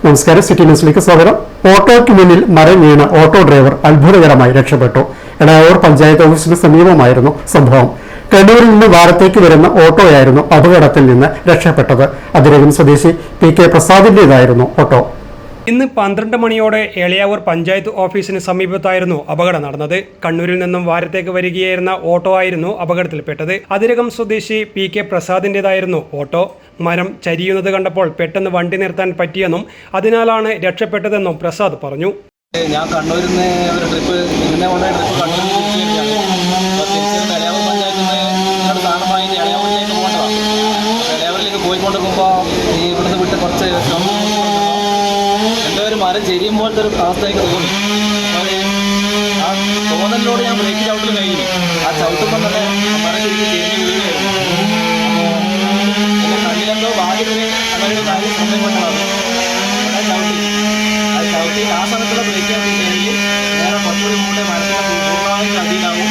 നമസ്കാരം, സിറ്റി ന്യൂസിലേക്ക് സ്വാഗതം. ഓട്ടോയ്ക്ക് മുന്നിൽ മരം വീണ് ഓട്ടോ ഡ്രൈവർ അത്ഭുതകരമായി രക്ഷപ്പെട്ടു. എടയാവൂർ പഞ്ചായത്ത് ഓഫീസിന് സമീപമായിരുന്നു സംഭവം. കണ്ണൂരിൽ നിന്ന് വാരത്തേക്ക് വരുന്ന ഓട്ടോയായിരുന്നു അപകടത്തിൽ നിന്ന് രക്ഷപ്പെട്ടത്. അതിരകം സ്വദേശി PK പ്രസാദിന്റേതായിരുന്നു ഓട്ടോ. ഇന്ന് 12 മണിയോടെ എളയാവൂർ പഞ്ചായത്ത് ഓഫീസിന് സമീപത്തായിരുന്നു അപകടം നടന്നത്. കണ്ണൂരിൽ നിന്നും വാരത്തേക്ക് വരികയായിരുന്ന ഓട്ടോ ആയിരുന്നു അപകടത്തിൽപ്പെട്ടത്. അതിരകം സ്വദേശി PK പ്രസാദിന്റേതായിരുന്നു ഓട്ടോ. മരം ചരിയുന്നത് കണ്ടപ്പോൾ പെട്ടെന്ന് വണ്ടി നിർത്താൻ പറ്റിയെന്നും അതിനാലാണ് രക്ഷപ്പെട്ടതെന്നും പ്രസാദ് പറഞ്ഞു. ഞാൻ കണ്ണൂരിൽ നിന്ന് ഒരു ട്രിപ്പ് എളയാവൂരിലേക്ക് പോയിക്കൊണ്ടിരിക്കുമ്പോൾ ഇവിടുന്ന് വിട്ട് കുറച്ച് എൻ്റെ ഒരു മരം ചെരിയും പോലത്തെ ഒരു അവസ്ഥയ്ക്ക് തോന്നി. ആ തോന്നലിനോട് ഞാൻ ബ്രേക്ക് ചവിട്ടിൽ കഴിഞ്ഞു. ആ ചവിട്ടുമ്പോൾ തന്നെ മരം ശരിക്കും ചെരിഞ്ഞ് വീഴുകയായിരുന്നു. എൻ്റെ കണ്ണിലെന്തോ ഭാഗ്യത്തിന് അങ്ങനെ ഒരു കാര്യം ശ്രദ്ധപ്പെട്ടതാണ്. ചവിട്ടി ആ സമയത്തുള്ള ബ്രേക്ക് ആണെങ്കിൽ നേരെ കുറച്ചുകൂടി മുന്നേ മരത്തിൻ്റെ പൂർണ്ണമായും അടിയിലാവും.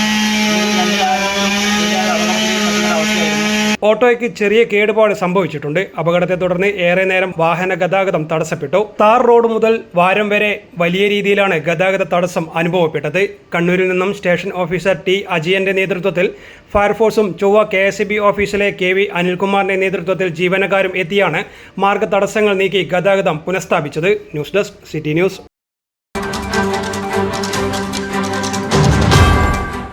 ഓട്ടോയ്ക്ക് ചെറിയ കേടുപാട് സംഭവിച്ചിട്ടുണ്ട്. അപകടത്തെ തുടർന്ന് ഏറെ നേരം വാഹന ഗതാഗതം തടസ്സപ്പെട്ടു. താർ റോഡ് മുതൽ വാരം വരെ വലിയ രീതിയിലാണ് ഗതാഗത തടസ്സം അനുഭവപ്പെട്ടത്. കണ്ണൂരിൽ നിന്നും സ്റ്റേഷൻ ഓഫീസർ T അജയന്റെ നേതൃത്വത്തിൽ ഫയർഫോഴ്സും ചൊവ്വ KSB ഓഫീസിലെ KV അനിൽകുമാറിന്റെ നേതൃത്വത്തിൽ ജീവനക്കാരും എത്തിയാണ് മാർഗ തടസ്സങ്ങൾ നീക്കി ഗതാഗതം പുനഃസ്ഥാപിച്ചത്. News desk, city news.